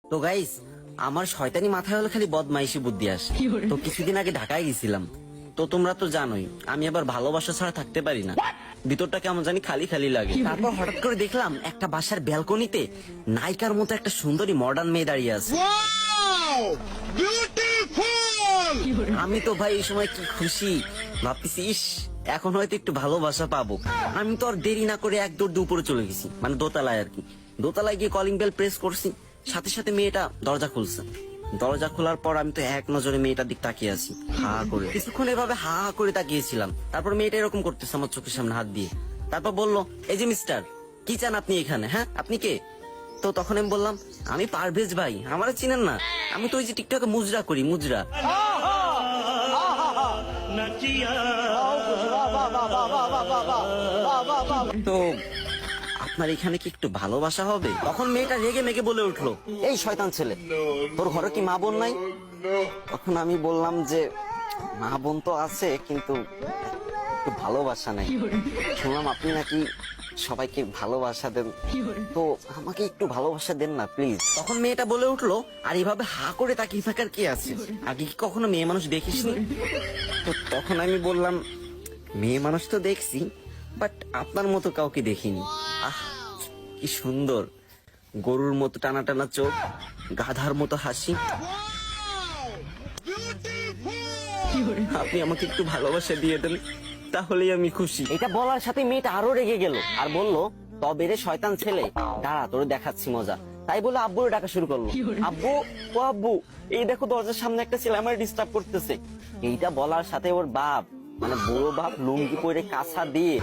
তো গাইস, আমার শয়তানি মাথায় হলো খালি বদমাইশি বুদ্ধি আসে। তো কিছুদিন আগে ঢাকায় গেছিলাম। তো তোমরা তো জানোই আমি আবার ভালোবাসা ছাড়া থাকতে পারি না, ভিতরটা কেমন জানি খালি খালি লাগে। তারপর হঠাৎ করে দেখলাম একটা বাসার ব্যালকনিতে নায়িকার মতো একটা সুন্দরী মডার্ন মেয়ে দাঁড়িয়ে আছে। আমি তো ভাই এই সময় কি খুশি, ভাবতেছি ইস এখন হয়তো একটু ভালোবাসা পাবো। আমি তো আর দেরি না করে এক দৌড় দিয়ে উপরে চলে গেছি, মানে দোতলায় আর কি। দোতলায় গিয়ে কলিং বেল প্রেস করছি, সাথে সাথে মেয়েটা দরজা খুলছে। দরজা খোলার পর আমি তো এক নজরে মেয়েটার দিক তাকিয়ে আছি, হা করে কিছুক্ষণ এভাবে হা হা করে তাকিয়েছিলাম। তারপর মেয়েটা এরকম করতেছে আমার চোখের সামনে হাত দিয়ে। তারপর বললো, এই যে মিস্টার, কি চান আপনি এখানে? হ্যাঁ, আপনি কে? তো তখন আমি বললাম, আমি পারভেজ ভাই, আমার চিনেন না? আমি তো ওই যে টিকটকে মুজরা করি, মুজরা। তো আপনার এখানে কি একটু ভালোবাসা হবে? তখন মেয়েটা রেগে মেগে বলে উঠলো, এই শয়তান ছেলে, তোর ঘরে কি মা বোন নাই? তখন আমি বললাম যে মা বোন তো আছে, কিন্তু একটু ভালোবাসা নাই। শুনলাম আপনি নাকি সবাইকে ভালোবাসা দেন, তো আমাকে একটু ভালোবাসা দেন না প্লিজ। তখন মেয়েটা বলে উঠলো, আর এইভাবে হা করে তাকিয়ে থাকার কি আছে? আগে কি কখনো মেয়ে মানুষ দেখিসনি? তো তখন আমি বললাম, মেয়ে মানুষ তো দেখছি, বাট আপনার মতো কাউকে দেখিনি। আহ কি সুন্দর, গরুর মতো টানা টানা চোখ, গাধার মতো হাসি। আপনি আমাকে একটু ভালোবাসা দিয়ে দেন, তাহলেই আমি খুশি। এটা বলার সাথে মেয়েটা আরো রেগে গেল আর বলল, তবে রে শয়তান ছেলে, দাঁড়া তোরে দেখাচ্ছি মজা। তাই বলে আব্বুরে ডাকা শুরু করলো, আব্বু ও আব্বু, এই দেখো দরজার সামনে একটা ছেলে আমার ডিস্টার্ব করতেছে। এইটা বলার সাথে ওর বাপ, মানে বুড়ো বাপ, লুঙ্গি পরে কাঁচা দিয়ে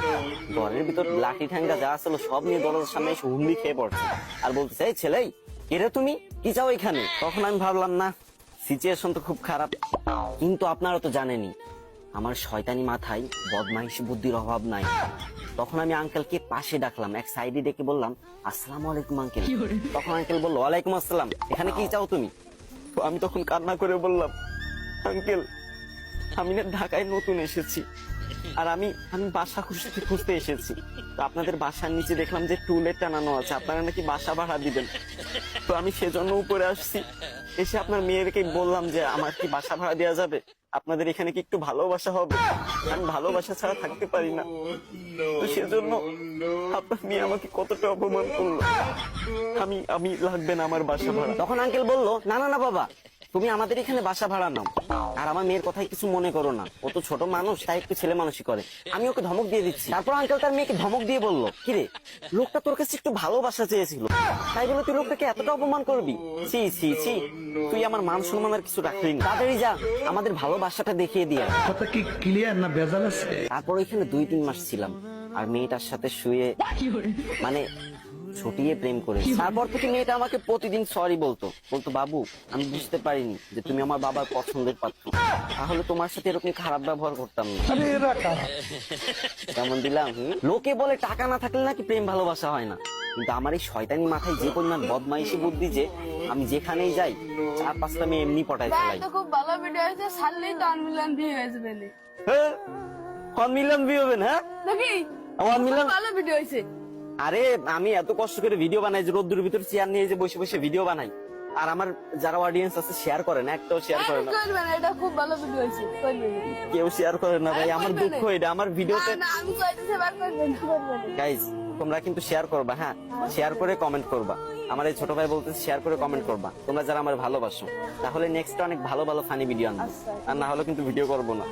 ঘরের ভিতর লাঠি ঠাঙ্গা যা ছিল সব নিয়ে দরজার সামনে এসে হুমড়ি খেয়ে পড়ছে আর বলতেছে, এই ছেলে, এরে তুমি কি চাও এখানে? তখন আমি ভাবলাম, না, সিচুয়েশন তো খুব খারাপ, কিন্তু আপনারা তো জানেনই আমার শয়তানি মাথায় বদমাইশি বুদ্ধির অভাব নাই। তখন আমি আঙ্কেলকে পাশে ডাকলাম, এক সাইডে ডেকে বললাম, আসসালামু আলাইকুম আঙ্কেল। তখন আঙ্কেল বললো, ওয়ালাইকুম আসসালাম, এখানে কি চাও তুমি? তো আমি তখন কান্না করে বললাম, আঙ্কেল, আমি না ঢাকায় নতুন এসেছি, আর আমি বাসা খুঁজতে এসেছি। তো আপনাদের বাসার নিচে দেখলাম যে টুলেট টানানো আছে, আপনারা নাকি বাসা ভাড়া দিবেন। তো আমি সেজন্য উপরে আসছি, এসে আপনার মেয়েরকে বললাম যে আমার কি বাসা ভাড়া দেওয়া যাবে? আপনাদের এখানে কি একটু ভালোবাসা হবে? আমি ভালোবাসা ছাড়া থাকতে পারি না। তো সেজন্য আপনার মেয়ে আমাকে কতটা অপমান করলো। আমি লাগবে না আমার বাসা ভাড়া। তখন আঙ্কেল বললো, না না না বাবা, তুমি আমাদের এখানে বাসা ভাড়া নাও, আর আমার মেয়ের কথাই কিছু মনে করো না, ও তো ছোট মানুষ, তাই একটু ছেলে মানুষই করে, আমি ওকে ধমক দিয়ে দিচ্ছি। তারপর আঙ্কেল তার মেয়েকে ধমক দিয়ে বললো, কিরে, লোকটা তোর কাছে একটু ভালোবাসা চেয়েছিল, তাই বলে তুই লোকটাকে এতটা অপমান করবি? ছি ছি ছি, তুই আমার মান সম্মান আর কিছু রাখলি না, তাড়াতাড়ি যা আমাদের ভালোবাসাটা দেখিয়ে দিয়ে। কথা কি ক্লিয়ার না ভেজাল আছে? তারপর এখানে 2-3 মাস ছিলাম, আর মেয়েটার সাথে শুয়ে মানে ছুটিয়ে প্রেম করে। তারপর থেকে মেয়েটা আমাকে প্রতিদিন সরি বলতো, বাবু, আমি বুঝতে পারিনি যে তুমি আমার বাবার পছন্দের পাত্র, তাহলে তোমার সাথে এরকম খারাপ ব্যবহার করতাম না। কেমন দিলাম? লোকে বলে টাকা না থাকলে নাকি প্রেম ভালোবাসা হয় না, কিন্তু আমার এই শয়তানি মাথায় যে পরিমাণ বদমাইশি বুদ্ধি যে আমি যেখানেই যাই 4-5টা মেয়ে এমনি পটায় ফেলাই। খুব ভালো ভিডিও হয়েছে, ছাড়লেই তো 1 মিলিয়ন ভিউ হয়ে যাবে। 1 মিলিয়ন ভিউ হবে না? নাকি 1 মিলিয়ন? ভালো ভিডিও হয়েছে। আরে আমি এত কষ্ট করে ভিডিও বানাই, যে রোদ্দুর ভিতর চেয়ার নিয়ে যে বসে বসে ভিডিও বানাই, আর আমার যারা অডিয়েন্স আছে শেয়ার করে না, একটাও শেয়ার করে না। করবেন, এটা খুব ভালো ভিডিও হয়েছে, করবেন। কেউ শেয়ার করে না ভাই, আমার দুঃখ এটা। আমার ভিডিওতে না, আমি চাইতেছি বার করবেন, করবেন। গাইজ, তোমরা কিন্তু শেয়ার করবা, হ্যাঁ, শেয়ার করে কমেন্ট করবা। আমার এই ছোট ভাই বলতে শেয়ার করে কমেন্ট করবা, তোমরা যারা আমার ভালোবাসো, তাহলে নেক্সট অনেক ভালো ভালো ফানি ভিডিও আনবো, আর না হলে কিন্তু ভিডিও করবো না।